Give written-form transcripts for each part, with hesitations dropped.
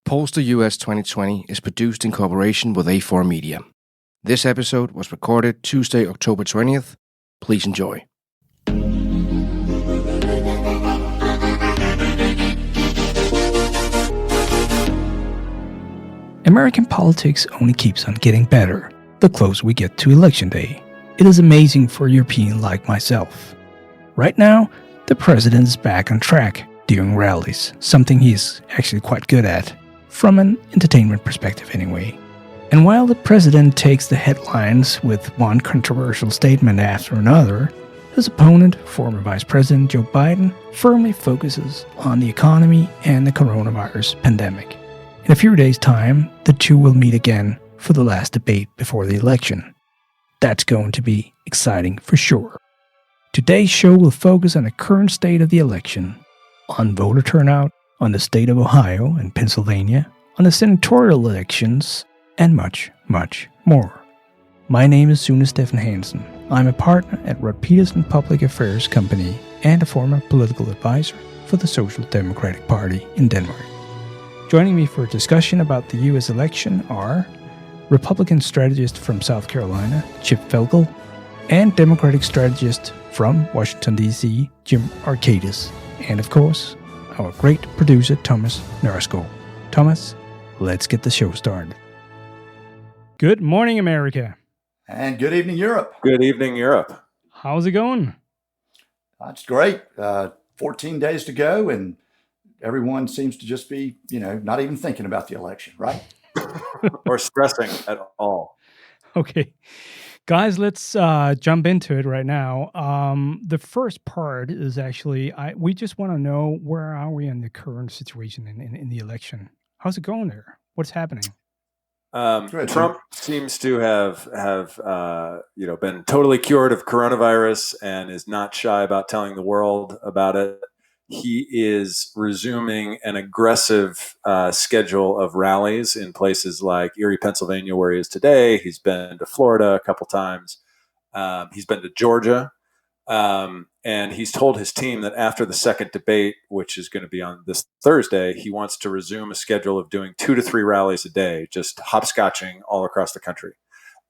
Pollster US 2020 is produced in cooperation with A4 Media. This episode was recorded Tuesday, October 20th. Please enjoy. American politics only keeps on getting better the closer we get to Election Day. It is amazing for a European like myself. Right now, the president is back on track doing rallies, something he's actually quite good at, from an entertainment perspective anyway. And while the president takes the headlines with one controversial statement after another, his opponent, former Vice President Joe Biden, firmly focuses on the economy and the coronavirus pandemic. In a few days' time, the two will meet again for the last debate before the election. That's going to be exciting for sure. Today's show will focus on the current state of the election, on voter turnout, on the state of Ohio and Pennsylvania, on the senatorial elections, and much, much more. My name is Sune Steffen Hansen. I'm a partner at Rod Peterson Public Affairs Company and a former political advisor for the Social Democratic Party in Denmark. Joining me for a discussion about the U.S. election are Republican strategist from South Carolina, Chip Felgel, and Democratic strategist from Washington, D.C., Jim Arkadis, and of course, our great producer, Thomas Nørskov. Thomas, let's get the show started. Good morning, America. And good evening, Europe. Good evening, Europe. How's it going? That's great. 14 days to go, and everyone seems to just be, not even thinking about the election, right? Or stressing at all. Okay. Guys, let's jump into it right now. The first part is actually, we just want to know, where are we in the current situation in the election? How's it going there? What's happening? Trump seems to have been totally cured of coronavirus and is not shy about telling the world about it. He is resuming an aggressive schedule of rallies in places like Erie, Pennsylvania, where he is today. He's been to Florida a couple times. He's been to Georgia. And he's told his team that after the second debate, which is going to be on this Thursday, he wants to resume a schedule of doing 2 to 3 rallies a day, just hopscotching all across the country.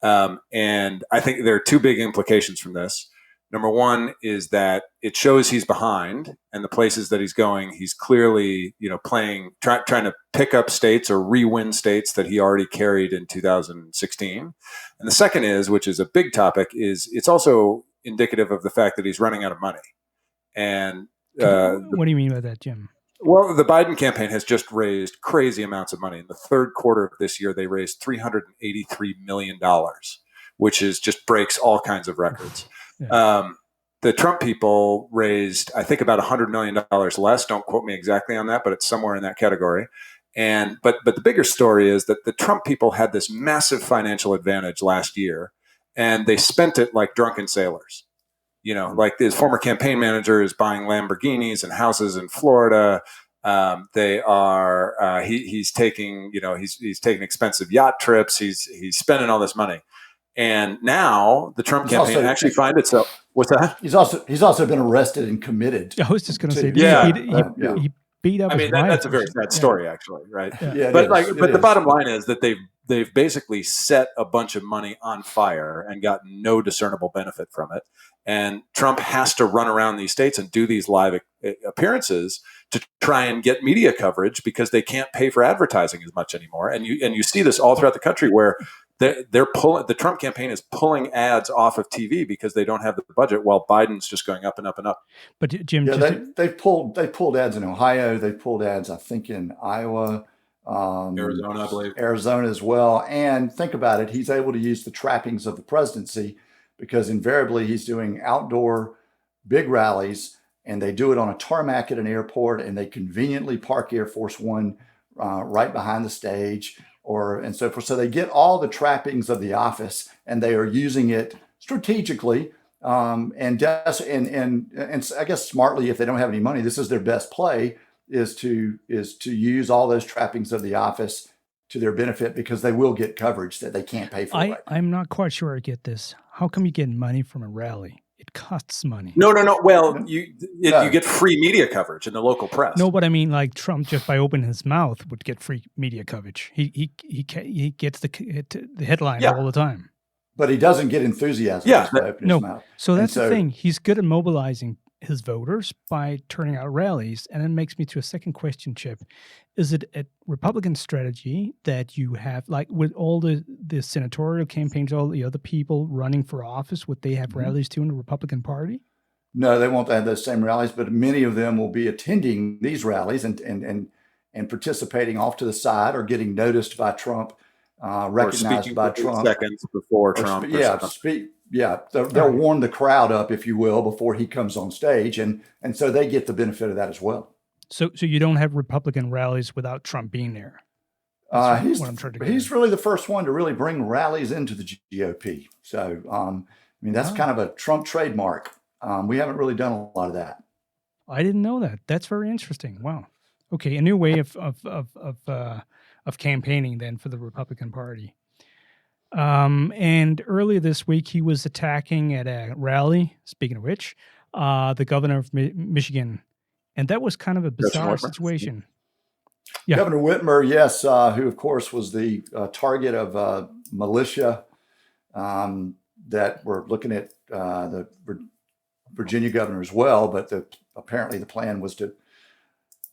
And I think there are two big implications from this. Number one is that it shows he's behind, and the places that he's going, he's clearly, trying to pick up states or re-win states that he already carried in 2016. And the second is, which is a big topic, is it's also indicative of the fact that he's running out of money. And what do you mean by that, Jim? Well, the Biden campaign has just raised crazy amounts of money. In the third quarter of this year, they raised $383 million, which just breaks all kinds of records. Yeah. The Trump people raised, I think, about $100 million less. Don't quote me exactly on that, but it's somewhere in that category. But the bigger story is that the Trump people had this massive financial advantage last year, and they spent it like drunken sailors. Like his former campaign manager is buying Lamborghinis and houses in Florida. He's taking expensive yacht trips. He's spending all this money. And now the Trump campaign actually find itself. What's that? He's also been arrested and committed. I was just going to say, he beat up. That's a very sad story, actually, right? Yeah, but the bottom line is that they've basically set a bunch of money on fire and gotten no discernible benefit from it. And Trump has to run around these states and do these live appearances to try and get media coverage because they can't pay for advertising as much anymore. And you see this all throughout the country where the Trump campaign is pulling ads off of TV because they don't have the budget, while Biden's just going up and up and up. But Jim, they pulled ads in Ohio. They pulled ads, I think, in Iowa, Arizona, I believe, Arizona as well. And think about it; he's able to use the trappings of the presidency because invariably he's doing outdoor big rallies, and they do it on a tarmac at an airport, and they conveniently park Air Force One right behind the stage. And so forth. So they get all the trappings of the office, and they are using it strategically and I guess smartly. If they don't have any money, this is their best play: is to use all those trappings of the office to their benefit because they will get coverage that they can't pay for. I'm not quite sure I get this. How come you get money from a rally? It costs money. No. Well, you get free media coverage in the local press. No, but I mean, like Trump, just by opening his mouth, would get free media coverage. He gets the headline all the time. But he doesn't get enthusiasm just by opening his mouth. So that's the thing. He's good at mobilizing his voters by turning out rallies. And it makes me to a second question, Chip. Is it a Republican strategy that you have, like with all the senatorial campaigns, all the other people running for office, would they have rallies too in the Republican Party? No, they won't have those same rallies, but many of them will be attending these rallies and participating off to the side or getting noticed by Trump, recognized by Trump. Seconds before Trump. They'll warm the crowd up, if you will, before he comes on stage, and so they get the benefit of that as well. So you don't have Republican rallies without Trump being there. He's really the first one to really bring rallies into the GOP. So that's kind of a Trump trademark. We haven't really done a lot of that. I didn't know that. That's very interesting. Wow. Okay, a new way of campaigning then for the Republican Party. And earlier this week, he was attacking at a rally, speaking of which, the governor of Michigan. And that was kind of a bizarre situation. Yeah. Governor Whitmer, yes, who, of course, was the target of militia that were looking at the Virginia governor as well. But apparently the plan was to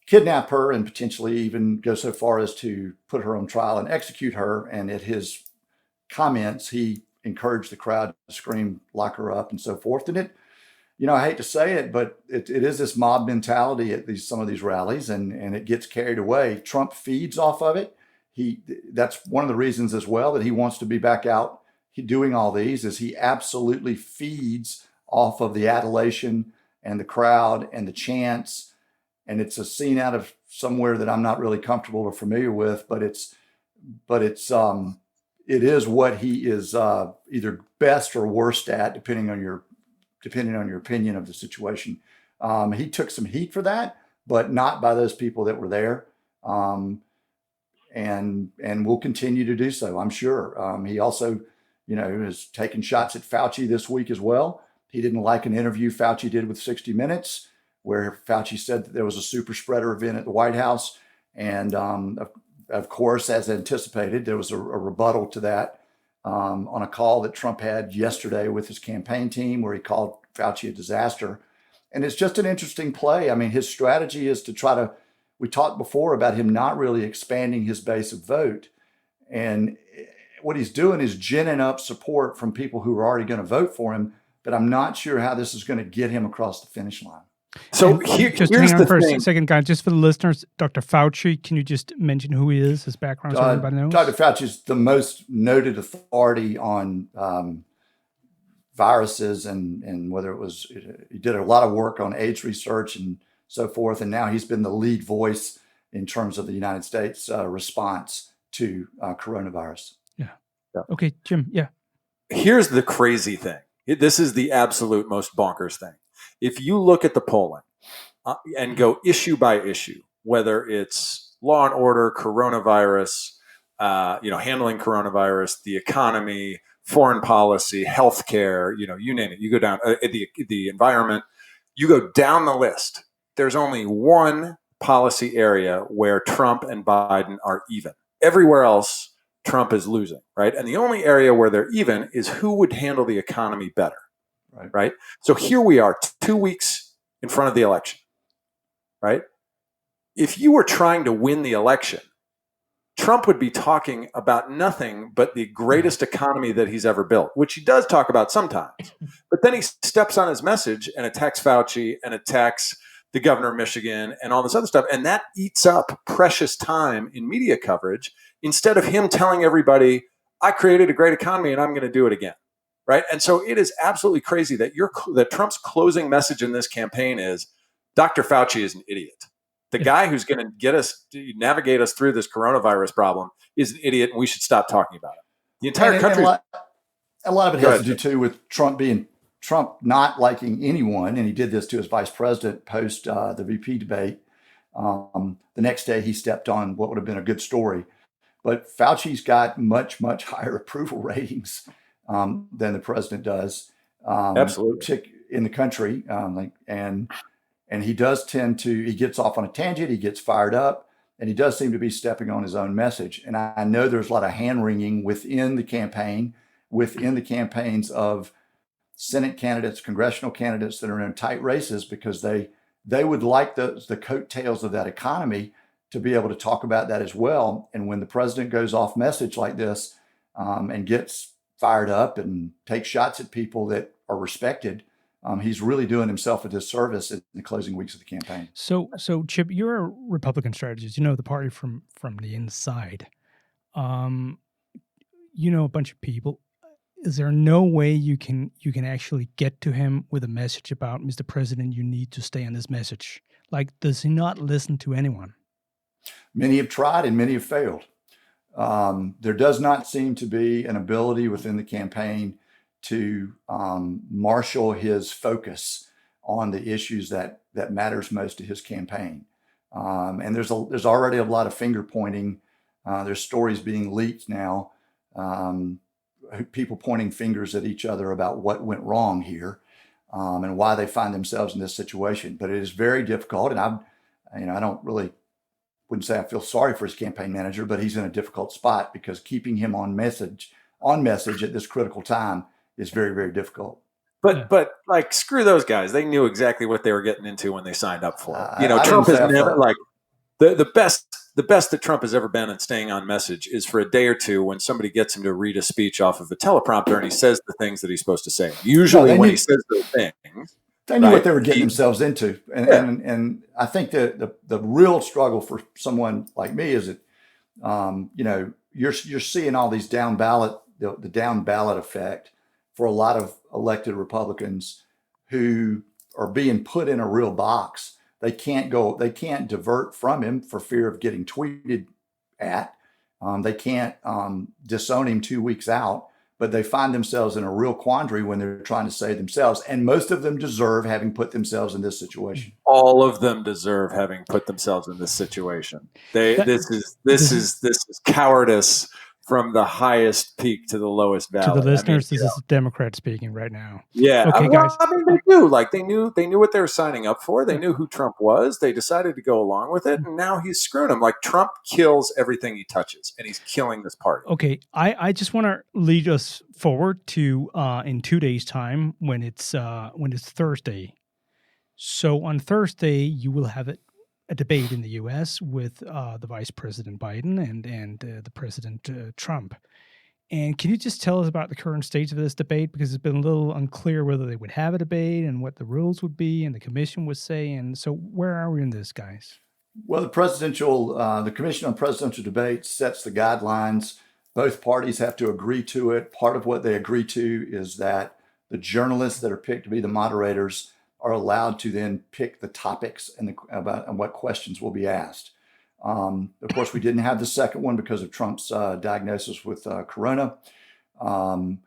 kidnap her and potentially even go so far as to put her on trial and execute her. And at his comments, he encouraged the crowd to scream, lock her up, and so forth. And I hate to say it, but it is this mob mentality at some of these rallies, and it gets carried away. Trump feeds off of it. That's one of the reasons as well that he wants to be back out doing all these, is he absolutely feeds off of the adulation and the crowd and the chants. And it's a scene out of somewhere that I'm not really comfortable or familiar with, but it is what he is either best or worst at, depending on your opinion of the situation. He took some heat for that, but not by those people that were there, and will continue to do so, I'm sure. He also, has taken shots at Fauci this week as well. He didn't like an interview Fauci did with 60 Minutes, where Fauci said that there was a super spreader event at the White House, and of course, as anticipated, there was a rebuttal to that on a call that Trump had yesterday with his campaign team, where he called Fauci a disaster. And it's just an interesting play. I mean, his strategy is to we talked before about him not really expanding his base of vote. And what he's doing is ginning up support from people who are already going to vote for him. But I'm not sure how this is going to get him across the finish line. So just hang on for a second, guys. Just for the listeners, Dr. Fauci, can you just mention who he is, his background, so everybody knows? Dr. Fauci is the most noted authority on viruses and whether he did a lot of work on AIDS research and so forth. And now he's been the lead voice in terms of the United States response to coronavirus. Yeah. Okay, Jim. Yeah. Here's the crazy thing. This is the absolute most bonkers thing. If you look at the polling and go issue by issue, whether it's law and order, coronavirus, handling coronavirus, the economy, foreign policy, healthcare, you name it. You go down the environment, you go down the list. There's only one policy area where Trump and Biden are even. Everywhere else, Trump is losing, right? And the only area where they're even is who would handle the economy better, right? So here we are 2 weeks in front of the election, right? If you were trying to win the election, Trump would be talking about nothing but the greatest economy that he's ever built, which he does talk about sometimes. But then he steps on his message and attacks Fauci and attacks the governor of Michigan and all this other stuff. And that eats up precious time in media coverage instead of him telling everybody, I created a great economy and I'm going to do it again. Right. And so it is absolutely crazy that Trump's closing message in this campaign is Dr. Fauci is an idiot. The guy who's going to get us to navigate us through this coronavirus problem is an idiot, and we should stop talking about it. The entire country. A lot of it has to do too with Trump not liking anyone, and he did this to his vice president post the VP debate. The next day, he stepped on what would have been a good story, but Fauci's got much higher approval ratings than the president does. Absolutely. in the country. And he does he gets off on a tangent, he gets fired up, and he does seem to be stepping on his own message. And I know there's a lot of hand-wringing within the campaigns of Senate candidates, congressional candidates that are in tight races, because they would like the coattails of that economy to be able to talk about that as well. And when the president goes off message like this, and gets fired up and takes shots at people that are respected, he's really doing himself a disservice in the closing weeks of the campaign. So Chip, you're a Republican strategist. You know the party from the inside. You know a bunch of people. Is there no way you can actually get to him with a message about, Mr. President, you need to stay on this message? Like, does he not listen to anyone? Many have tried and many have failed. There does not seem to be an ability within the campaign to marshal his focus on the issues that matters most to his campaign. And there's already a lot of finger pointing. There's stories being leaked now, people pointing fingers at each other about what went wrong here, and why they find themselves in this situation. But it is very difficult, and I wouldn't say I feel sorry for his campaign manager, but he's in a difficult spot, because keeping him on message at this critical time is very, very difficult. But like, screw those guys. They knew exactly what they were getting into when they signed up for it. Trump has never, like, the best that Trump has ever been at staying on message is for a day or two when somebody gets him to read a speech off of a teleprompter and he says the things that he's supposed to say. Usually when he says those things, they knew what they were getting themselves into. And I think that the real struggle for someone like me is that, you're seeing all these down ballot effect for a lot of elected Republicans who are being put in a real box. They can't divert from him for fear of getting tweeted at. They can't disown him 2 weeks out, but they find themselves in a real quandary when they're trying to save themselves. And most of them deserve having put themselves in this situation. All of them deserve having put themselves in this situation. This is cowardice from the highest peak to the lowest valley. To the listeners, this is a Democrat speaking right now. Yeah. Okay, guys. I mean, they knew. Like, they knew what they were signing up for. They knew who Trump was. They decided to go along with it, and now he's screwing them. Like, Trump kills everything he touches, and he's killing this party. Okay, I just want to lead us forward to in 2 days' time when it's Thursday. So on Thursday, you will have a debate in the U.S. with the Vice President Biden and the President Trump. And can you just tell us about the current stage of this debate? Because it's been a little unclear whether they would have a debate and what the rules would be and the commission would say. And so where are we in this, guys? Well, the Commission on Presidential Debates sets the guidelines. Both parties have to agree to it. Part of what they agree to is that the journalists that are picked to be the moderators are allowed to then pick the topics and what questions will be asked. Of course, we didn't have the second one because of Trump's diagnosis with corona, and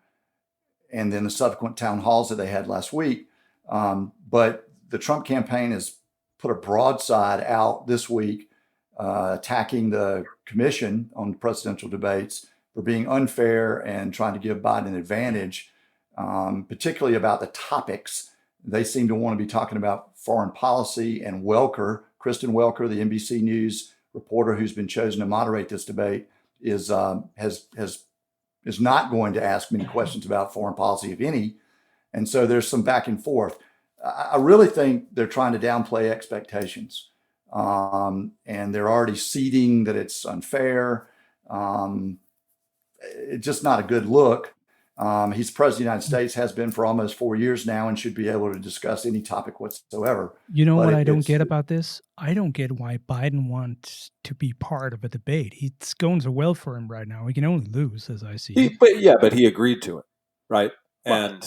then the subsequent town halls that they had last week. But the Trump campaign has put a broadside out this week attacking the Commission on Presidential Debates for being unfair and trying to give Biden an advantage, particularly about the topics. They seem to want to be talking about foreign policy, and Kristen Welker, the NBC News reporter who's been chosen to moderate this debate, is not going to ask many questions about foreign policy, if any. And so there's some back and forth. I really think they're trying to downplay expectations, and they're already seeding that it's unfair. It's just not a good look. He's president of the United States, has been for almost 4 years now, and should be able to discuss any topic whatsoever. You know what I don't get about this? I don't get why Biden wants to be part of a debate. It's going so well for him right now. He can only lose, as I see it. But he agreed to it, right? Well, and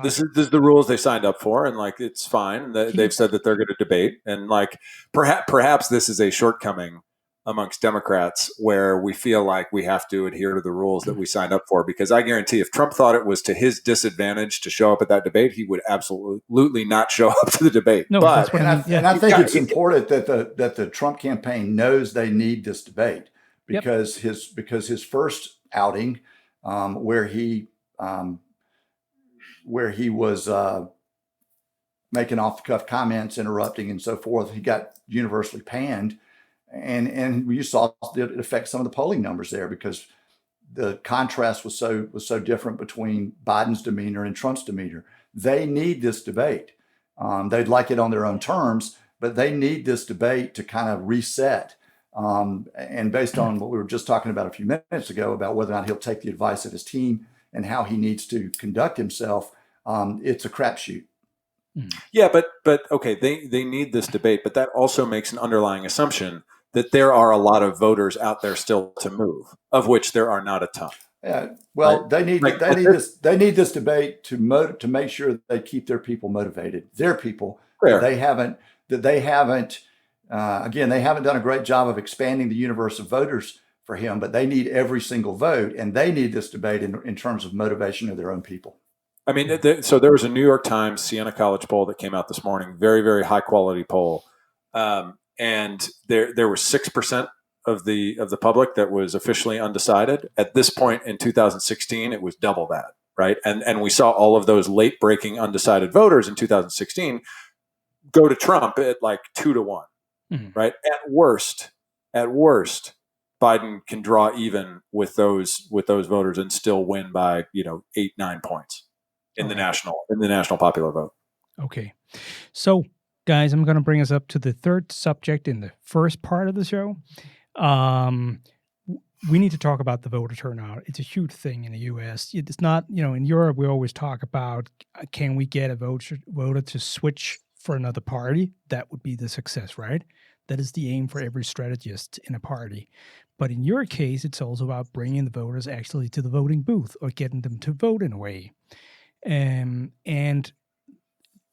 this is the rules they signed up for, and like, it's fine. They've said that they're going to debate, and like, perhaps this is a shortcoming amongst Democrats where we feel like we have to adhere to the rules that we signed up for, because I guarantee if Trump thought it was to his disadvantage to show up at that debate, he would absolutely not show up to the debate. No, but, that's what I mean. And I think it's important that the Trump campaign knows they need this debate, because his first outing, where he where he was making off-the-cuff comments, interrupting, and so forth. He got universally panned, and you saw it affect some of the polling numbers there because the contrast was so different between Biden's demeanor and Trump's demeanor. They need this debate. They'd like it on their own terms, but they need this debate to kind of reset. And based on what we were just talking about a few minutes ago about whether or not he'll take the advice of his team and how he needs to conduct himself, it's a crapshoot. Yeah, but okay, they need this debate, but that also makes an underlying assumption that there are a lot of voters out there still to move, of which there are not a ton. Yeah, well, right? They need this debate to make sure that they keep their people motivated. Their people they haven't again, they haven't done a great job of expanding the universe of voters for him, but they need every single vote, and they need this debate in terms of motivation of their own people. I mean, so there was a New York Times Siena College poll that came out this morning, very, very high quality poll. And there was 6% of the public that was officially undecided. At this point in 2016, it was double that, right? And we saw all of those late breaking undecided voters in 2016 go to Trump at like 2-1, right? At worst, Biden can draw even with those voters and still win by 8-9 points in the national popular vote. Okay, so. Guys, I'm going to bring us up to the third subject in the first part of the show. We need to talk about the voter turnout. It's a huge thing in the U.S. It's not, in Europe, we always talk about, can we get a voter to switch for another party? That would be the success, right? That is the aim for every strategist in a party. But in your case, it's also about bringing the voters actually to the voting booth or getting them to vote in a way. And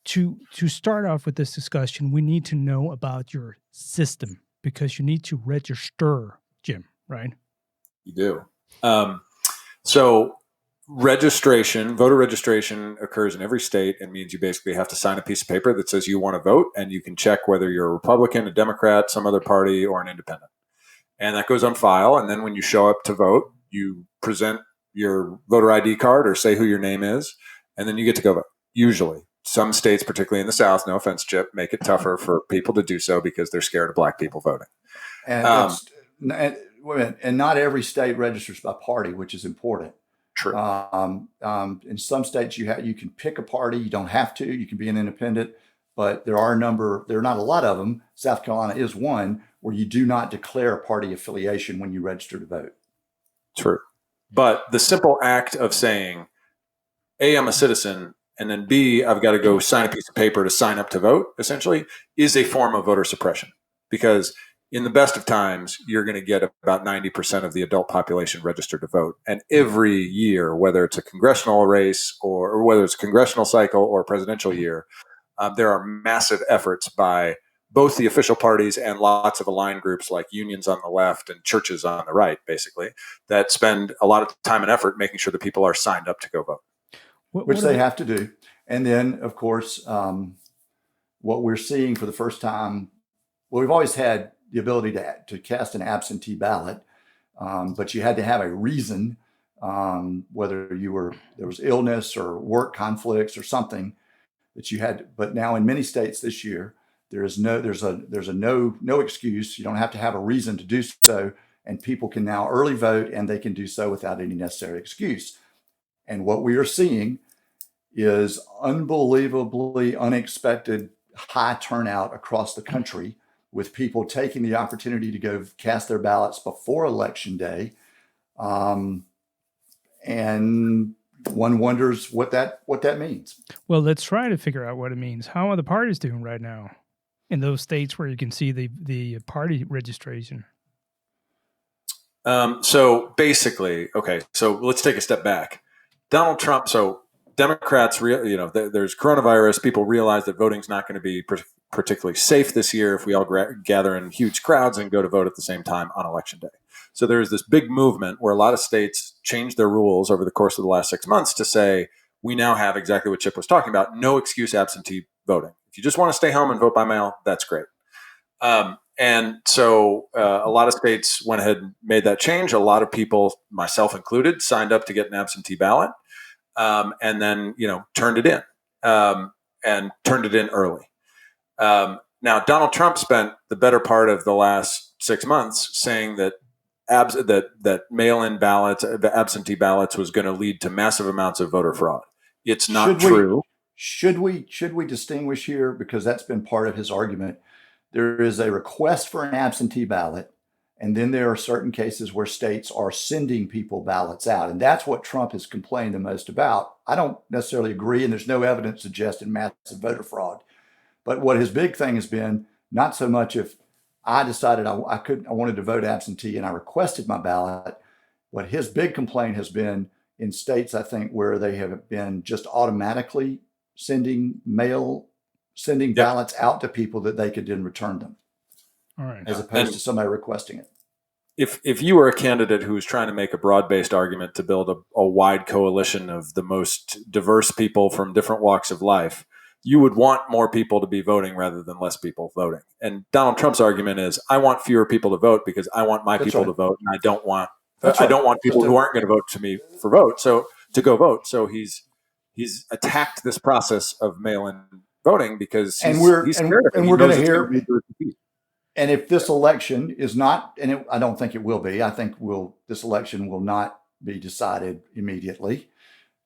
To start off with this discussion, we need to know about your system because you need to register, Jim, right? You do. So voter registration occurs in every state and means you basically have to sign a piece of paper that says you want to vote, and you can check whether you're a Republican, a Democrat, some other party, or an independent. And that goes on file. And then when you show up to vote, you present your voter ID card or say who your name is, and then you get to go vote, usually. Some states, particularly in the South, no offense, Chip, make it tougher for people to do so because they're scared of black people voting. And not every state registers by party, which is important. True. In some states, you can pick a party. You don't have to. You can be an independent, but there are not a lot of them. South Carolina is one where you do not declare a party affiliation when you register to vote. True. But the simple act of saying, A, I'm a citizen, and then B, I've got to go sign a piece of paper to sign up to vote, essentially, is a form of voter suppression. Because in the best of times, you're going to get about 90% of the adult population registered to vote. And every year, whether it's a congressional race or whether it's a congressional cycle or a presidential year, there are massive efforts by both the official parties and lots of aligned groups like unions on the left and churches on the right, basically, that spend a lot of time and effort making sure that people are signed up to go vote. Which they have to do. And then, of course, what we're seeing for the first time, well, we've always had the ability to cast an absentee ballot, but you had to have a reason, whether there was illness or work conflicts or something that you had. But now in many states this year, there's a no excuse. You don't have to have a reason to do so. And people can now early vote, and they can do so without any necessary excuse. And what we are seeing is unbelievably unexpected high turnout across the country, with people taking the opportunity to go cast their ballots before Election Day. And one wonders what that means. Well, let's try to figure out what it means. How are the parties doing right now in those states where you can see the party registration? So basically, okay, so let's take a step back. Donald Trump, so Democrats, there's coronavirus. People realize that voting's not going to be particularly safe this year if we all gather in huge crowds and go to vote at the same time on Election Day. So there's this big movement where a lot of states changed their rules over the course of the last 6 months to say, we now have exactly what Chip was talking about, no excuse absentee voting. If you just want to stay home and vote by mail, that's great. And so a lot of states went ahead and made that change. A lot of people, myself included, signed up to get an absentee ballot. and then turned it in and turned it in early. Now, Donald Trump spent the better part of the last 6 months saying that that mail-in ballots, absentee ballots, was going to lead to massive amounts of voter fraud. It's not true. Should we distinguish here, because that's been part of his argument? There is a request for an absentee ballot, and then there are certain cases where states are sending people ballots out, and that's what Trump has complained the most about. I don't necessarily agree, and there's no evidence suggesting massive voter fraud. But what his big thing has been, not so much if I decided I wanted to vote absentee and I requested my ballot. What his big complaint has been in states, I think, where they have been just automatically sending ballots out to people that they could then return them. All right. As opposed to somebody requesting it. If you were a candidate who was trying to make a broad-based argument to build a wide coalition of the most diverse people from different walks of life, you would want more people to be voting rather than less people voting. And Donald Trump's argument is, I want fewer people to vote because I want my people to vote, and I don't want people who aren't going to vote to me to go vote. So he's attacked this process of mail-in voting because we're going to hear. And if this election is not, and I don't think it will be, I think this election will not be decided immediately.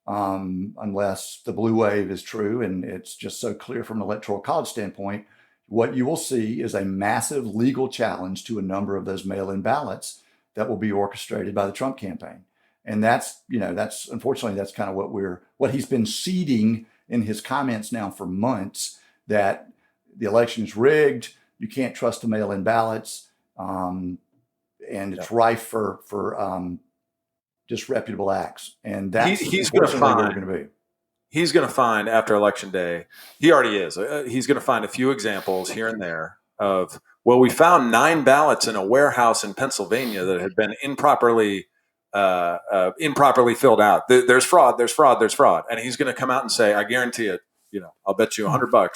Unless the blue wave is true, and it's just so clear from an electoral college standpoint, what you will see is a massive legal challenge to a number of those mail-in ballots that will be orchestrated by the Trump campaign. And that's unfortunately, that's kind of what he's been seeding in his comments now for months, that the election is rigged, you can't trust the mail-in ballots, and it's rife for disreputable acts, and that's he's going to find after Election Day. He already is. He's going to find a few examples here and there of, well, we found 9 ballots in a warehouse in Pennsylvania that had been improperly filled out. There's fraud, and he's going to come out and say, I guarantee it. I'll bet you $100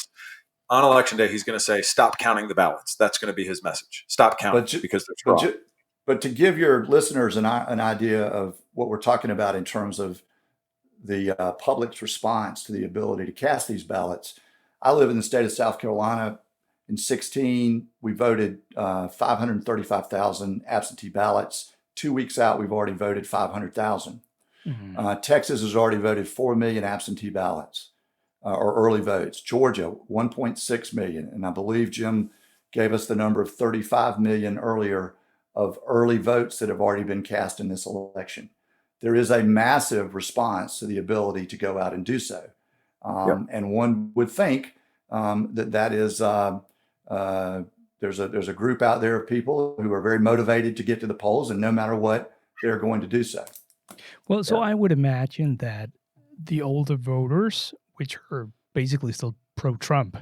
on Election Day. He's going to say, stop counting the ballots. That's going to be his message. Stop counting because there's fraud. But to give your listeners an idea of what we're talking about in terms of the public's response to the ability to cast these ballots, I live in the state of South Carolina. In 2016, we voted 535,000 absentee ballots. 2 weeks out, we've already voted 500,000. Mm-hmm. Texas has already voted 4 million absentee ballots or early votes. Georgia, 1.6 million. And I believe Jim gave us the number of 35 million earlier of early votes that have already been cast in this election. There is a massive response to the ability to go out and do so. And one would think that is there's a group out there of people who are very motivated to get to the polls, and no matter what, they're going to do so. Well, so I would imagine that the older voters, which are basically still pro-Trump,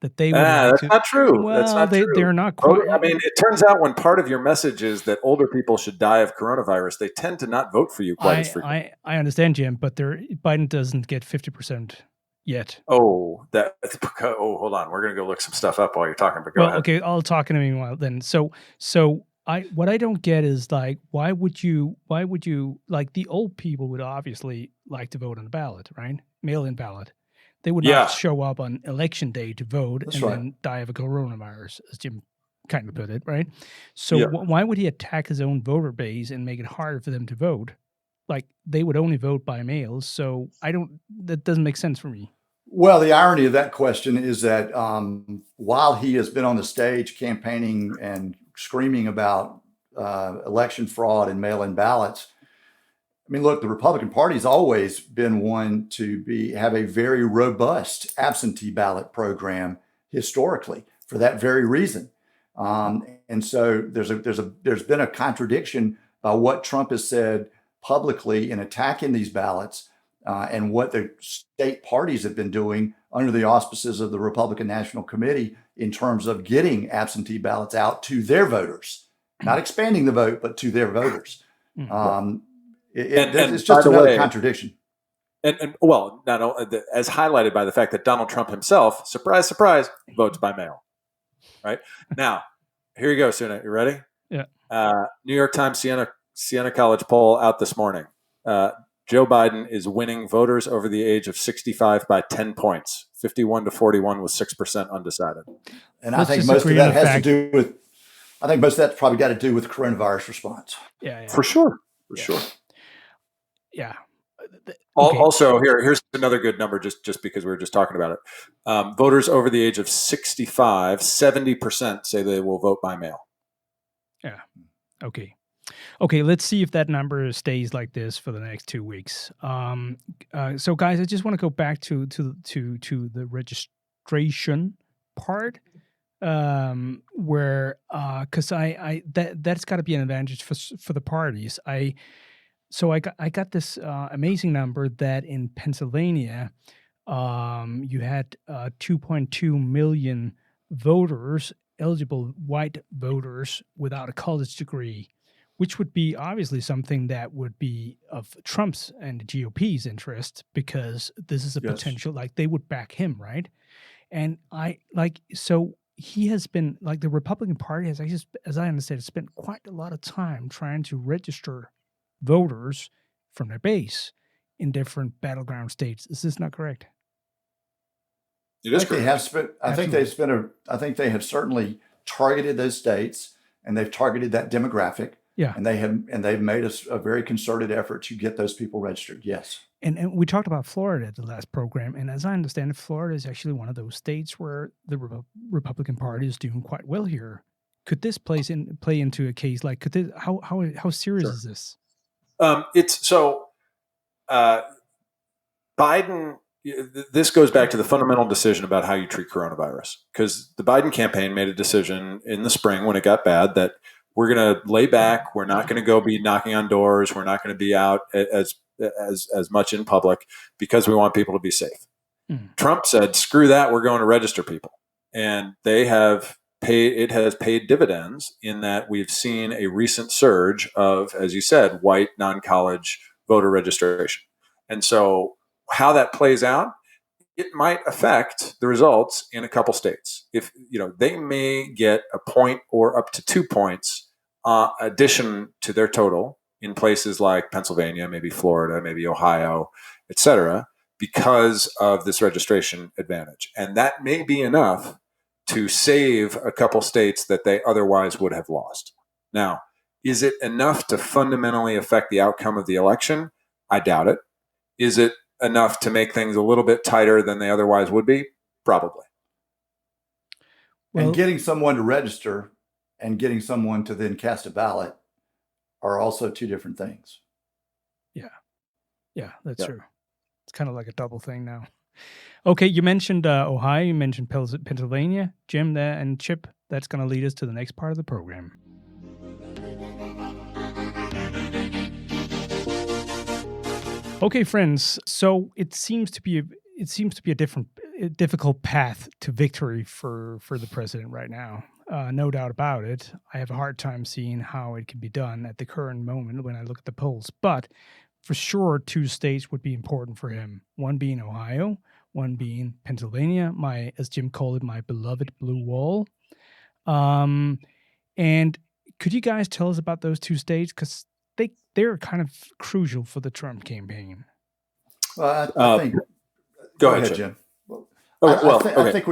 that they would that's not true. Well, that's not true. They're not quite. I mean, it turns out when part of your message is that older people should die of coronavirus, they tend to not vote for you quite as frequently. I understand, Jim, but Biden doesn't get 50% yet. Oh, hold on. We're going to go look some stuff up while you're talking. But go ahead. Okay, I'll talk in a meanwhile then. So what I don't get is, like, why would you like, the old people would obviously like to vote on the ballot, right? Mail-in ballot. They would not show up on Election Day to vote then die of a coronavirus, as Jim kind of put it, right? So why would he attack his own voter base and make it harder for them to vote? Like, they would only vote by mail. So that doesn't make sense for me. Well, the irony of that question is that while he has been on the stage campaigning and screaming about election fraud and mail-in ballots, I mean, look, the Republican Party has always been one to have a very robust absentee ballot program historically for that very reason. And so there's been a contradiction by what Trump has said publicly in attacking these ballots and what the state parties have been doing under the auspices of the Republican National Committee in terms of getting absentee ballots out to their voters, not expanding the vote, but to their voters. It's just another contradiction. And well, not only, as highlighted by the fact that Donald Trump himself, surprise, surprise, votes by mail. Right now, here you go, Suna. You ready? Yeah. New York Times Siena College poll out this morning. Joe Biden is winning voters over the age of 65 by 10 points, 51-41 with 6% undecided. And I think most of that has to do with, I think most of that's probably got to do with coronavirus response. Yeah. For sure. Sure. Yeah. Okay. Also, here's another good number, just because we were just talking about it. Voters over the age of 65, 70% say they will vote by mail. Yeah. Okay, let's see if that number stays like this for the next 2 weeks. So, guys, I just want to go back to the registration part, where because that's got to be an advantage for the parties. I got this amazing number that in Pennsylvania, you had 2.2 million voters, eligible white voters without a college degree, which would be obviously something that would be of Trump's and the GOP's interest, because this is a potential, like they would back him, right? And so he has been, like, the Republican Party has actually, as I understand, spent quite a lot of time trying to register voters from their base in different battleground states. Is this not correct? It is correct. I think they have certainly targeted those states, and they've targeted that demographic. Yeah. And they've made a very concerted effort to get those people registered. Yes. And we talked about Florida at the last program, and as I understand it, Florida is actually one of those states where the Republican Party is doing quite well here. Could this play into a case like, how serious is this? Biden. This goes back to the fundamental decision about how you treat coronavirus, because the Biden campaign made a decision in the spring when it got bad that we're going to lay back. We're not going to go be knocking on doors. We're not going to be out as much in public because we want people to be safe. Trump said, screw that. We're going to register people. And it has paid dividends in that we've seen a recent surge of, as you said, white non-college voter registration. And so how that plays out, it might affect the results in a couple states. If they may get a point or up to 2 points addition to their total in places like Pennsylvania, maybe Florida, maybe Ohio, et cetera, because of this registration advantage. And that may be enough to save a couple states that they otherwise would have lost. Now, is it enough to fundamentally affect the outcome of the election? I doubt it. Is it enough to make things a little bit tighter than they otherwise would be? Probably. And getting someone to register and getting someone to then cast a ballot are also two different things. Yeah, that's true. It's kind of like a double thing now. Okay, you mentioned Ohio, you mentioned Pennsylvania, Jim, there, and Chip. That's going to lead us to the next part of the program. Okay, friends. So it seems to be a difficult path to victory for the president right now. No doubt about it. I have a hard time seeing how it can be done at the current moment when I look at the polls. But for sure, 2 states would be important for him. One being Ohio, one being Pennsylvania. As Jim called it, my beloved blue wall. And could you guys tell us about those 2 states? Because they're kind of crucial for the Trump campaign. Well, I think. Go ahead, Jim. I think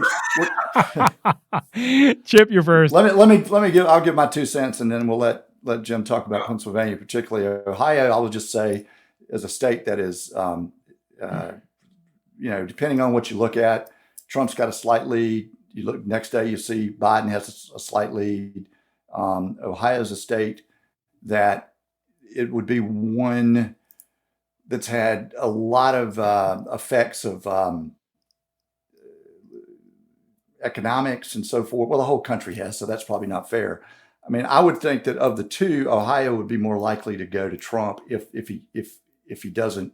Chip, you're first. I'll give my 2 cents, and then we'll let Jim talk about Pennsylvania, particularly Ohio. I will just say, as a state that is, depending on what you look at, Trump's got a slight lead. You look next day, you see Biden has a slight lead. Ohio's a state that it would be one that's had a lot of effects of economics and so forth. Well, the whole country has, so that's probably not fair. I mean, I would think that of the 2, Ohio would be more likely to go to Trump if he doesn't.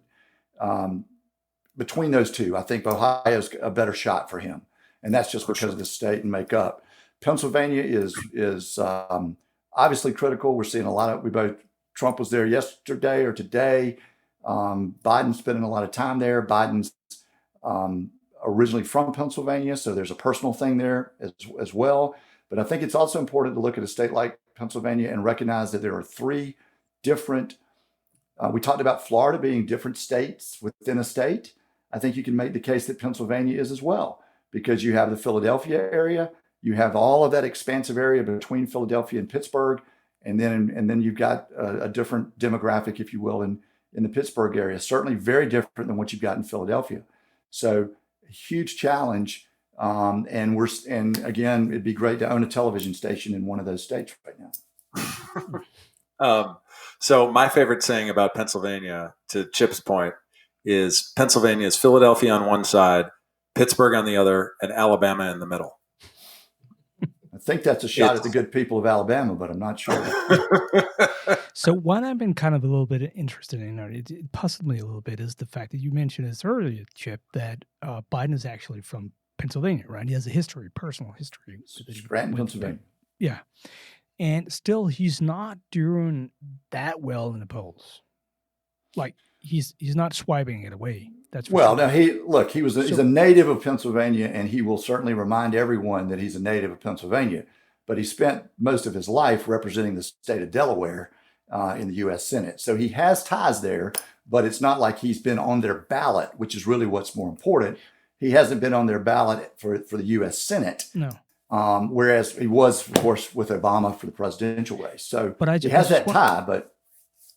Between those 2, I think Ohio's a better shot for him, and that's just because of the state and makeup. Pennsylvania is obviously critical. We're seeing a lot of Trump was there yesterday or today. Biden's spending a lot of time there. Biden's originally from Pennsylvania, so there's a personal thing there as well. But I think it's also important to look at a state like Pennsylvania and recognize that there are 3 different We talked about Florida being different states within a state. I think you can make the case that Pennsylvania is as well, because you have the Philadelphia area, you have all of that expansive area between Philadelphia and Pittsburgh, and then you've got a different demographic, if you will, in the Pittsburgh area. Certainly very different than what you've got in Philadelphia. So a huge challenge. And again, it'd be great to own a television station in one of those states right now. So my favorite saying about Pennsylvania, to Chip's point, is Pennsylvania is Philadelphia on one side, Pittsburgh on the other, and Alabama in the middle. I think that's a shot at the good people of Alabama, but I'm not sure. So what I've been kind of a little bit interested in, possibly a little bit, is the fact that you mentioned this earlier, Chip, that Biden is actually from Pennsylvania, right? He has a personal history. Scranton, Pennsylvania. Yeah. And still, he's not doing that well in the polls. Like, he's not swiping it away. That's well. Sure. Now he's a native of Pennsylvania, and he will certainly remind everyone that he's a native of Pennsylvania. But he spent most of his life representing the state of Delaware in the U.S. Senate, so he has ties there. But it's not like he's been on their ballot, which is really what's more important. He hasn't been on their ballot for the U.S. Senate. No. Whereas he was, of course, with Obama for the presidential race. So he has that tie, but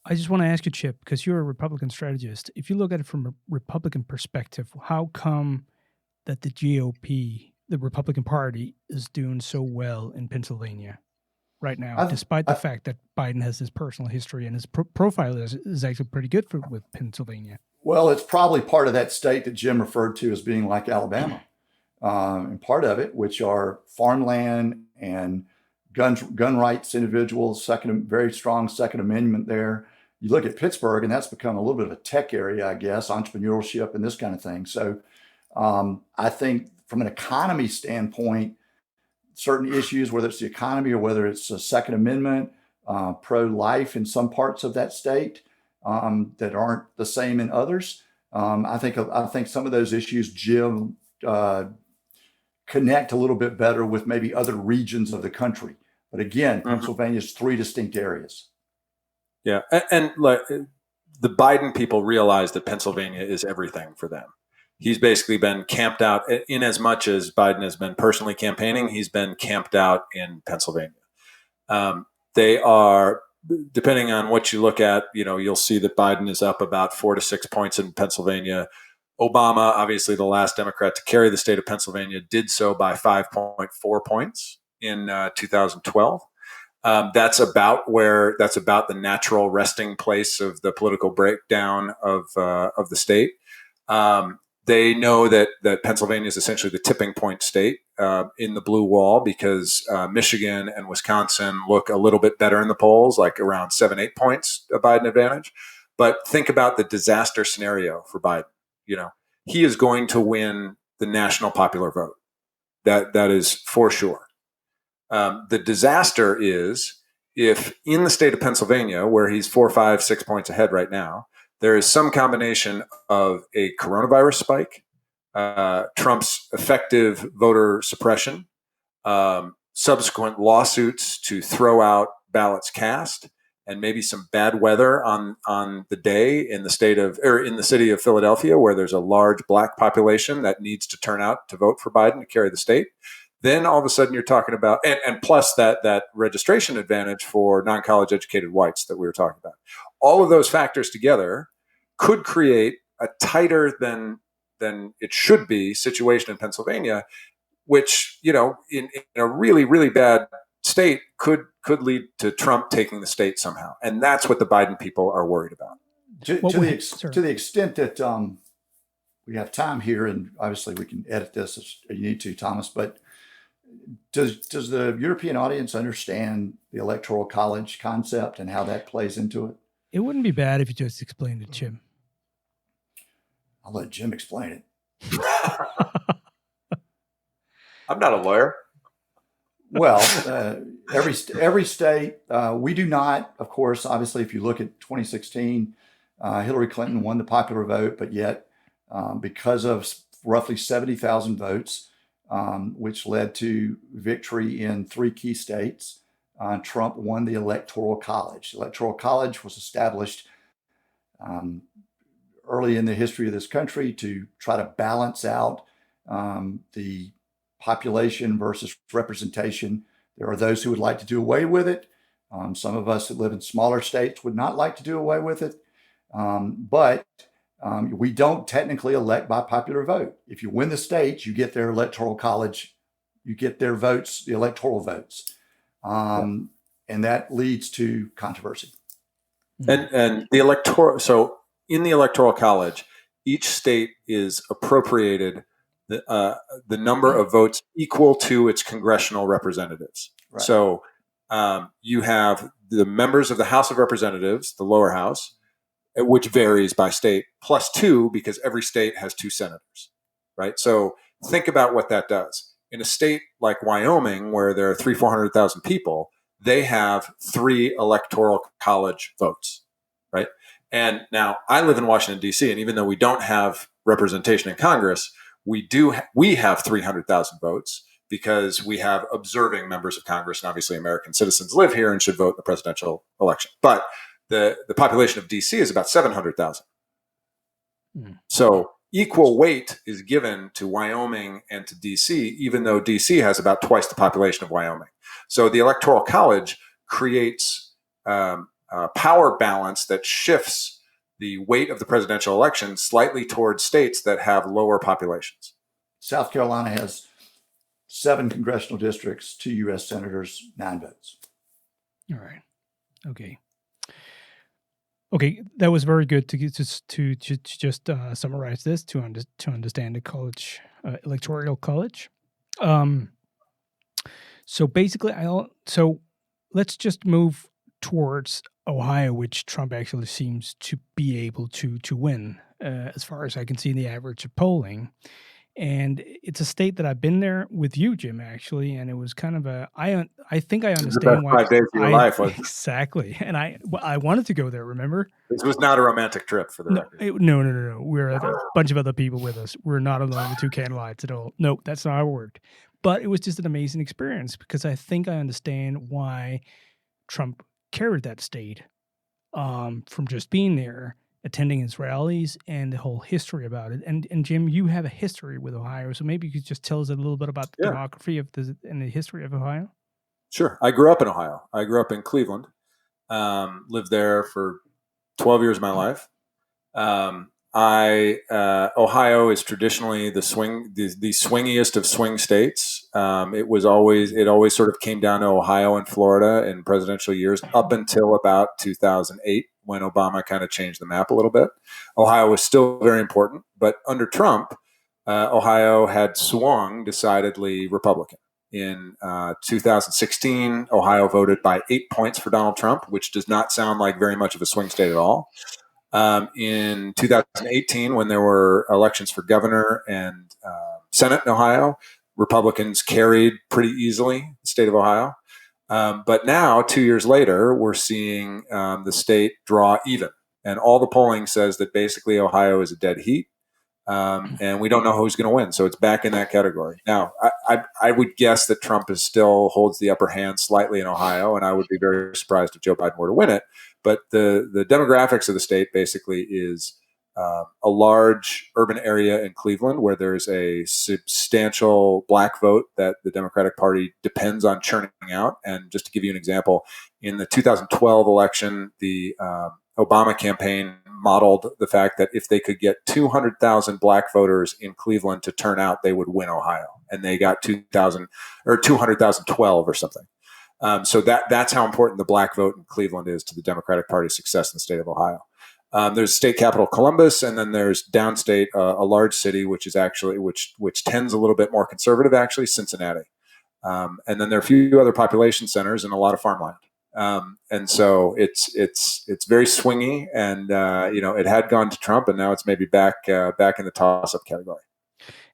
I just want to ask you, Chip, because you're a Republican strategist. If you look at it from a Republican perspective, how come that the GOP, the Republican Party, is doing so well in Pennsylvania right now, despite the fact that Biden has his personal history and his profile is actually pretty good with Pennsylvania? Well, it's probably part of that state that Jim referred to as being like Alabama. And part of it, which are farmland and gun rights individuals, very strong Second Amendment there. You look at Pittsburgh, and that's become a little bit of a tech area, I guess, entrepreneurship and this kind of thing. So I think from an economy standpoint, certain issues, whether it's the economy or whether it's a Second Amendment, pro-life in some parts of that state that aren't the same in others. I think some of those issues, Jim, connect a little bit better with maybe other regions of the country. But again, Pennsylvania's three distinct areas. Yeah. And like the Biden people realize that Pennsylvania is everything for them. He's basically been camped out in as much as Biden has been personally campaigning. He's been camped out in Pennsylvania. They are, depending on what you look at, you'll see that Biden is up about 4 to 6 points in Pennsylvania. Obama, obviously the last Democrat to carry the state of Pennsylvania, did so by 5.4 points in 2012. That's about the natural resting place of the political breakdown of the state. They know that Pennsylvania is essentially the tipping point state in the blue wall because Michigan and Wisconsin look a little bit better in the polls, like around 7-8 points a Biden advantage. But think about the disaster scenario for Biden. He is going to win the national popular vote. That is for sure. The disaster is if in the state of Pennsylvania, where he's 4, 5, 6 points ahead right now, there is some combination of a coronavirus spike, Trump's effective voter suppression, subsequent lawsuits to throw out ballots cast, and maybe some bad weather on the day in the city of Philadelphia, where there's a large black population that needs to turn out to vote for Biden to carry the state. Then all of a sudden you're talking about, and plus that registration advantage for non-college educated whites that we were talking about. All of those factors together could create a tighter than it should be situation in Pennsylvania, which, in a really, really bad state could lead to Trump taking the state somehow. And that's what the Biden people are worried about. To the extent that we have time here, and obviously we can edit this if you need to, Thomas, but does the European audience understand the electoral college concept and how that plays into it? It wouldn't be bad if you just explained it, Jim. I'll let Jim explain it. I'm not a lawyer. Well, every state, we do not, of course, obviously, if you look at 2016, Hillary Clinton won the popular vote, but yet because of roughly 70,000 votes, which led to victory in 3 key states, Trump won the Electoral College. The Electoral College was established early in the history of this country to try to balance out the population versus representation. There are those who would like to do away with it. Some of us that live in smaller states would not like to do away with it. But we don't technically elect by popular vote. If you win the state, you get their electoral college, you get their votes, the electoral votes. And that leads to controversy. And the electoral, so in the electoral college, each state is appropriated the number of votes equal to its congressional representatives. Right. So you have the members of the House of Representatives, the lower house, which varies by state, +2 because every state has 2 senators, right? So think about what that does. In a state like Wyoming, where there are 400,000 people, they have 3 electoral college votes, right? And now I live in Washington, D.C., and even though we don't have representation in Congress, we have 300,000 votes because we have observing members of Congress, and obviously American citizens live here and should vote in the presidential election. But the population of D.C. is about 700,000. So equal weight is given to Wyoming and to D.C., even though D.C. has about twice the population of Wyoming. So the Electoral College creates a power balance that shifts the weight of the presidential election slightly towards states that have lower populations. South Carolina has 7 congressional districts, 2 U.S. senators, 9 votes. All right. Okay, that was very good to just summarize this to understand the college, electoral college. So basically, so let's just move towards Ohio, which Trump actually seems to be able to win, as far as I can see in the average of polling. And it's a state that I've been there with you, Jim, actually, and it was kind of I think I understand why. 5 days of your life. Exactly, and I wanted to go there. Remember, this was not a romantic trip for the record. No. We're a bunch of other people with us. We're not alone with 2 candlelights at all. No, that's not how it worked. But it was just an amazing experience because I think I understand why Trump carried that state from just being there, attending his rallies, and the whole history about it. And Jim, you have a history with Ohio, so maybe you could just tell us a little bit about the demography and the history of Ohio. Sure. I grew up in Ohio. I grew up in Cleveland. Lived there for 12 years of my life. Ohio is traditionally the swingiest of swing states. It always sort of came down to Ohio and Florida in presidential years up until about 2008, when Obama kind of changed the map a little bit. Ohio was still very important, but under Trump, Ohio had swung decidedly Republican. In 2016, Ohio voted by 8 points for Donald Trump, which does not sound like very much of a swing state at all. In 2018, when there were elections for governor and Senate in Ohio, Republicans carried pretty easily the state of Ohio. But now, 2 years later, we're seeing the state draw even. And all the polling says that basically Ohio is a dead heat. And we don't know who's going to win. So it's back in that category. Now, I would guess that Trump still holds the upper hand slightly in Ohio, and I would be very surprised if Joe Biden were to win it. But the demographics of the state basically is a large urban area in Cleveland where there's a substantial black vote that the Democratic Party depends on churning out. And just to give you an example, in the 2012 election, the Obama campaign modeled the fact that if they could get 200,000 black voters in Cleveland to turn out, they would win Ohio. And they got 200,012 or something. So that's how important the black vote in Cleveland is to the Democratic Party's success in the state of Ohio. There's state capital Columbus, and then there's downstate, a large city, which is actually which tends a little bit more conservative, actually, Cincinnati. And then there are a few other population centers and a lot of farmland. And so it's very swingy, and it had gone to Trump, and now it's maybe back in the toss-up category.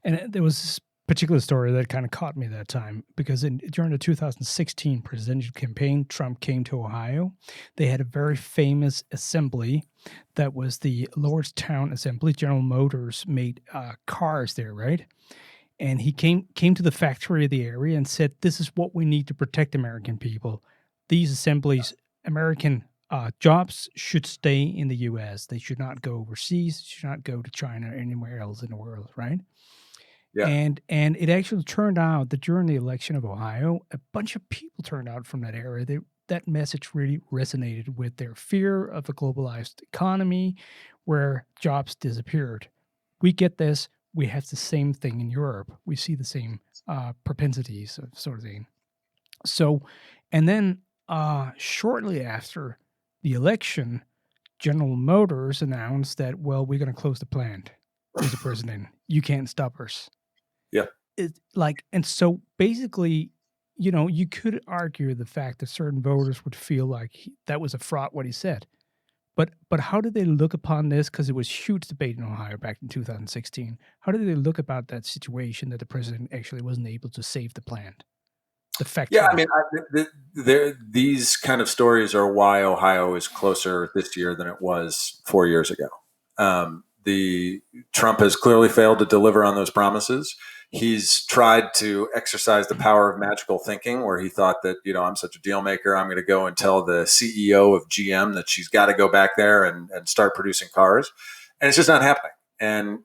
And there was this particular story that kind of caught me that time because during the 2016 presidential campaign, Trump came to Ohio. They had a very famous assembly that was the Lordstown Assembly. General Motors made cars there, right? And he came to the factory of the area and said, "This is what we need to protect American people. These assemblies, American jobs should stay in the U.S. They should not go overseas. Should not go to China or anywhere else in the world, right? Yeah. And it actually turned out that during the election of Ohio, a bunch of people turned out from that area. That message really resonated with their fear of a globalized economy where jobs disappeared. We get this. We have the same thing in Europe. We see the same propensities of sort of thing. So, and then shortly after the election, General Motors announced that, well, we're going to close the plant, Mr. President. You can't stop us. Yeah. And so basically, you could argue the fact that certain voters would feel like that was a fraud, what he said. But how did they look upon this? Because it was huge debate in Ohio back in 2016. How did they look about that situation that the president actually wasn't able to save the plant? Yeah, I mean, these kind of stories are why Ohio is closer this year than it was 4 years ago. Trump has clearly failed to deliver on those promises. He's tried to exercise the power of magical thinking, where he thought that, I'm such a deal maker, I'm going to go and tell the CEO of GM that she's got to go back there and start producing cars. And it's just not happening. And,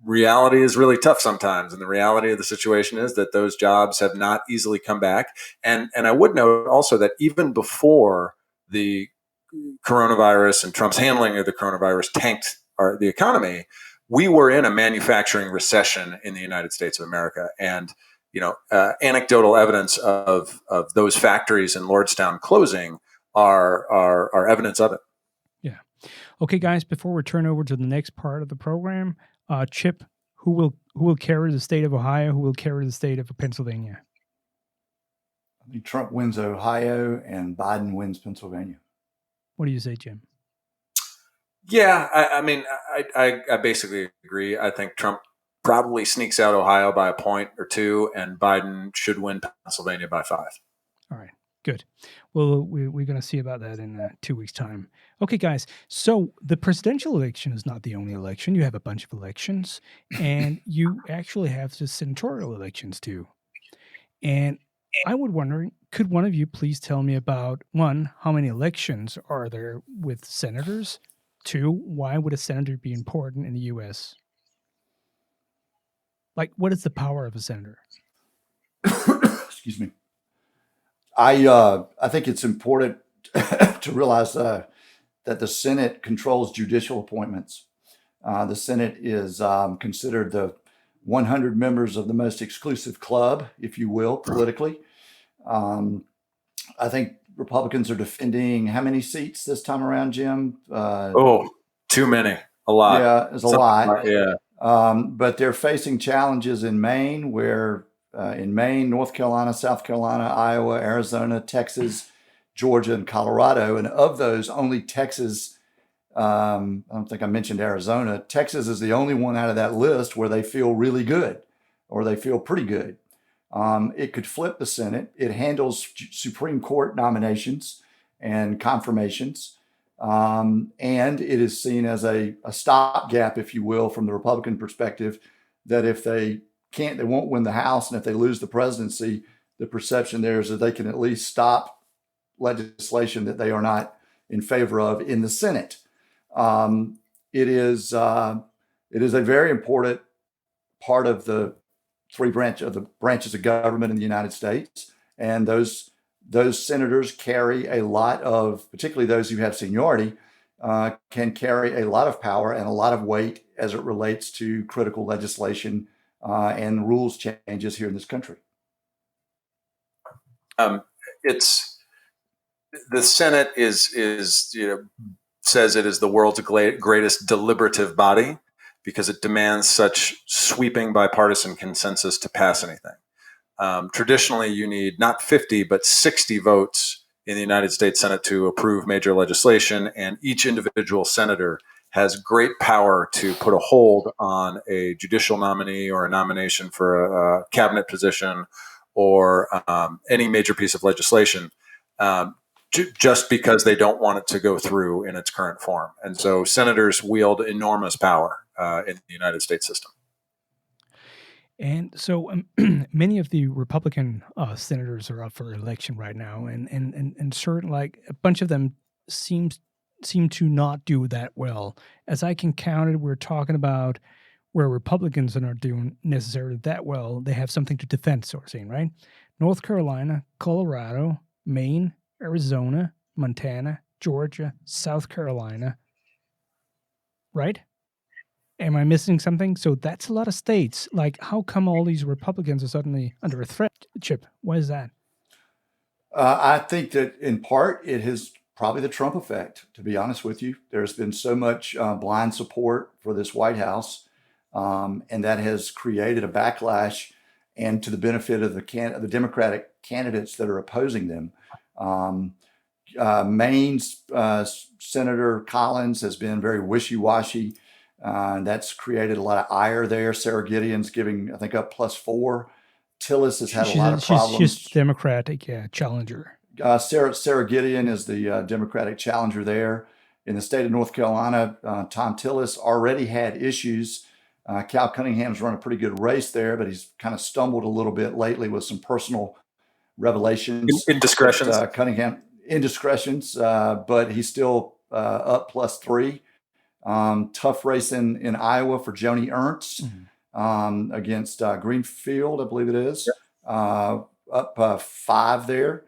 reality is really tough sometimes. And the reality of the situation is that those jobs have not easily come back. And I would note also that even before the coronavirus and Trump's handling of the coronavirus tanked the economy, we were in a manufacturing recession in the United States of America. And, anecdotal evidence of those factories in Lordstown closing are evidence of it. Yeah. Okay, guys, before we turn over to the next part of the program, Chip, who will carry the state of Ohio? Who will carry the state of Pennsylvania? I think Trump wins Ohio and Biden wins Pennsylvania. What do you say, Jim? Yeah, I mean, I basically agree. I think Trump probably sneaks out Ohio by a point or two, and Biden should win Pennsylvania by 5. All right, good. Well, we're going to see about that in 2 weeks' time. Okay, guys. So the presidential election is not the only election. You have a bunch of elections, and you actually have the senatorial elections too. And I would wonder, could one of you please tell me about, one, how many elections are there with senators? 2, why would a senator be important in the U.S.? Like, what is the power of a senator? Excuse me. I think it's important to realize that the Senate controls judicial appointments. The Senate is considered the 100 members of the most exclusive club, if you will, politically. I think Republicans are defending how many seats this time around, Jim? Too many. A lot. Yeah, it's a lot. Yeah. But they're facing challenges in Maine, where in Maine, North Carolina, South Carolina, Iowa, Arizona, Texas, Georgia, and Colorado. And of those, only Texas, I don't think I mentioned Arizona. Texas is the only one out of that list where they feel really good, or they feel pretty good. It could flip the Senate. It handles Supreme Court nominations and confirmations. And it is seen as a stopgap, if you will, from the Republican perspective, that if they won't win the House, and if they lose the presidency, the perception there is that they can at least stop legislation that they are not in favor of in the Senate. It is a very important part of the branches of government in the United States, and those senators carry a lot of, particularly those who have seniority, can carry a lot of power and a lot of weight as it relates to critical legislation and rules changes here in this country. It's the Senate is says it is the world's greatest deliberative body because it demands such sweeping bipartisan consensus to pass anything. Traditionally, you need not 50 but 60 votes in the United States Senate to approve major legislation, and each individual senator has great power to put a hold on a judicial nominee or a nomination for a cabinet position or any major piece of legislation, just because they don't want it to go through in its current form. And so senators wield enormous power in the United States system. And so many of the Republican senators are up for election right now, and certain, like a bunch of them seem to not do that well. As I can count it, we're talking about where Republicans are not doing necessarily that well. They have something to defend, sort of saying, right? North Carolina, Colorado, Maine, Arizona, Montana, Georgia, South Carolina, right? Am I missing something? So that's a lot of states. Like, how come all these Republicans are suddenly under a threat, Chip? Why is that? I think that in part it is probably the Trump effect, to be honest with you. There's been so much blind support for this White House, and that has created a backlash and to the benefit of the Democratic candidates that are opposing them. Maine's Senator Collins has been very wishy-washy. That's created a lot of ire there. Sarah Gideon's giving, I think, up +4. Tillis has had a lot of problems. She's Democratic challenger. Sarah Gideon is the Democratic challenger there. In the state of North Carolina, Tom Tillis already had issues. Cal Cunningham's run a pretty good race there, but he's kind of stumbled a little bit lately with some personal revelations. Indiscretions. Cunningham, indiscretions, but he's still up +3. Tough race in Iowa for Joni Ernst. Against Greenfield, I believe it is. Yep. Up 5 there.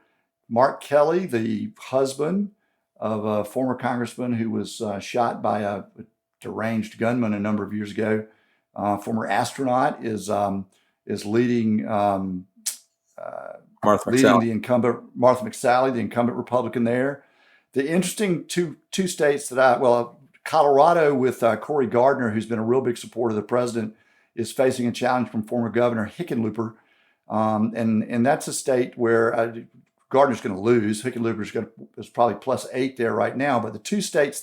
Mark Kelly, the husband of a former congressman who was shot by a deranged gunman a number of years ago, former astronaut, is leading Martha the incumbent Martha McSally, the incumbent Republican there. The interesting two states that Colorado with Cory Gardner, who's been a real big supporter of the president, is facing a challenge from former Governor Hickenlooper. And that's a state where Gardner's going to lose. Hickenlooper is probably +8 there right now. But the 3 states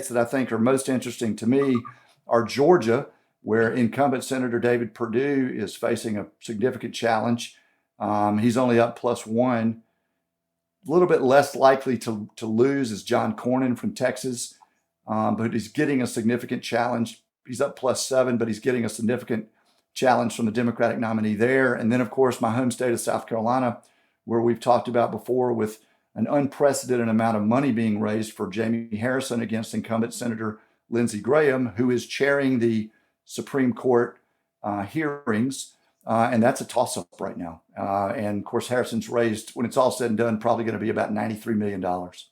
that I think are most interesting to me are Georgia, where incumbent Senator David Perdue is facing a significant challenge. He's only up +1. A little bit less likely to lose is John Cornyn from Texas, but he's getting a significant challenge. He's up +7, but he's getting a significant challenge from the Democratic nominee there. And then, of course, my home state of South Carolina, where we've talked about before, with an unprecedented amount of money being raised for Jamie Harrison against incumbent Senator Lindsey Graham, who is chairing the Supreme Court hearings. And that's a toss-up right now. And, of course, Harrison's raised, when it's all said and done, probably going to be about $93 million.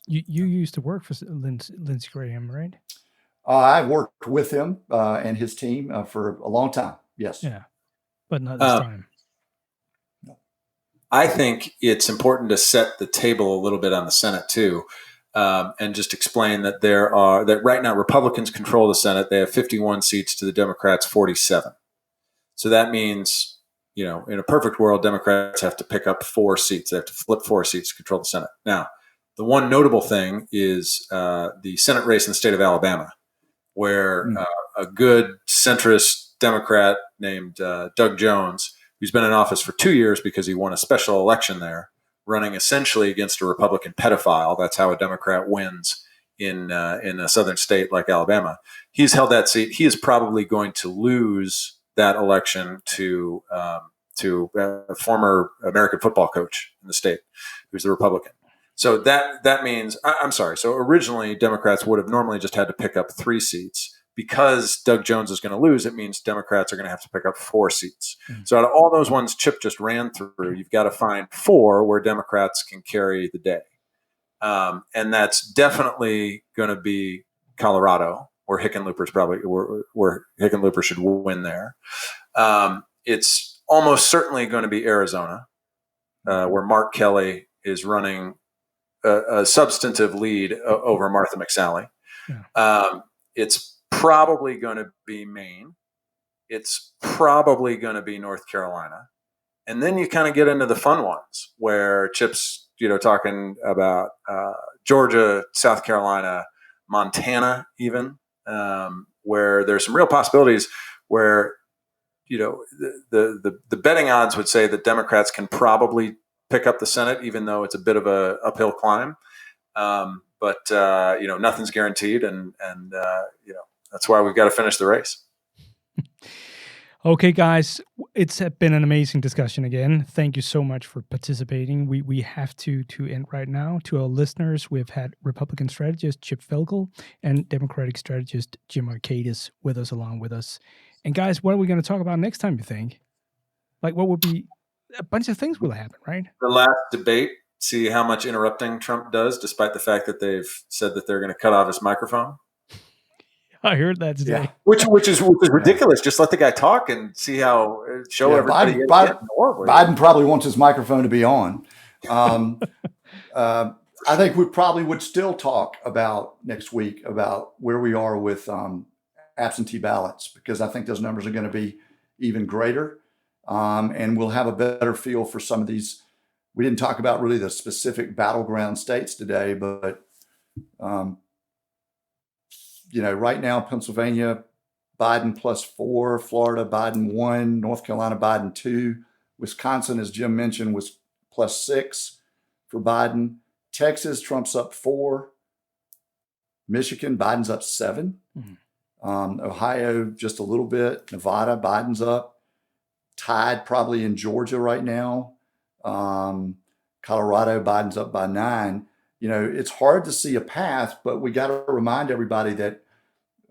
You used to work for Lindsey Graham, right? I worked with him and his team for a long time. Yes. Yeah, but not this time. I think it's important to set the table a little bit on the Senate too, and just explain that that right now Republicans control the Senate. They have 51 seats to the Democrats' 47. So that means, in a perfect world, Democrats have to pick up 4 seats. They have to flip 4 seats to control the Senate. Now, the one notable thing is the Senate race in the state of Alabama, where a good centrist Democrat named Doug Jones, who's been in office for 2 years because he won a special election there, running essentially against a Republican pedophile. That's how a Democrat wins in a southern state like Alabama. He's held that seat. He is probably going to lose that election to a former American football coach in the state, who's the Republican. So that means, I'm sorry. So originally Democrats would have normally just had to pick up 3 seats. Because Doug Jones is going to lose, it means Democrats are going to have to pick up 4 seats. So out of all those ones Chip just ran through, you've got to find 4 where Democrats can carry the day. And that's definitely going to be Colorado, where Hickenlooper's probably where Hickenlooper should win there. It's almost certainly going to be Arizona, where Mark Kelly is running a substantive lead over Martha McSally. Yeah. It's probably going to be Maine. It's probably going to be North Carolina. And then you kind of get into the fun ones where Chip's, talking about Georgia, South Carolina, Montana, even, where there's some real possibilities where, the betting odds would say that Democrats can probably pick up the Senate, even though it's a bit of a uphill climb. But nothing's guaranteed. And that's why we've got to finish the race. Okay, guys, it's been an amazing discussion again. Thank you so much for participating. We have to end right now. To our listeners, we've had Republican strategist Chip Felkel and Democratic strategist Jim Arcadis with us, along with us. And guys, what are we going to talk about next time, you think? Like, what would be a bunch of things will happen, right? The last debate, see how much interrupting Trump does, despite the fact that they've said that they're going to cut off his microphone. I heard that today. Yeah. Which is ridiculous. Just let the guy talk and see how everybody. Biden probably wants his microphone to be on. I think we probably would still talk about next week about where we are with absentee ballots, because I think those numbers are going to be even greater, and we'll have a better feel for some of these. We didn't talk about really the specific battleground states today, but right now, Pennsylvania, Biden +4, Florida, Biden 1, North Carolina, Biden 2, Wisconsin, as Jim mentioned, was +6 for Biden. Texas, Trump's up 4. Michigan, Biden's up 7. Mm-hmm. Ohio, just a little bit. Nevada, Biden's up. Tied probably in Georgia right now. Colorado, Biden's up by 9. It's hard to see a path, but we got to remind everybody that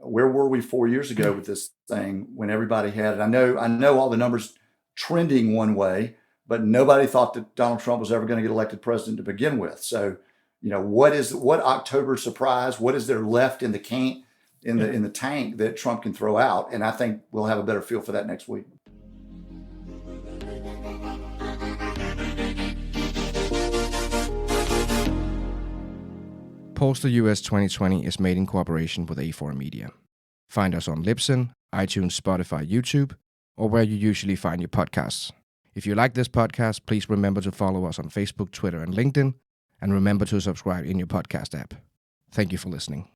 where were we 4 years ago with this thing when everybody had it? I know all the numbers trending one way, but nobody thought that Donald Trump was ever going to get elected president to begin with. So, what October surprise? What is there left in the tank that Trump can throw out? And I think we'll have a better feel for that next week. Pollster US 2020 is made in cooperation with A4 Media. Find us on Libsyn, iTunes, Spotify, YouTube, or where you usually find your podcasts. If you like this podcast, please remember to follow us on Facebook, Twitter, and LinkedIn, and remember to subscribe in your podcast app. Thank you for listening.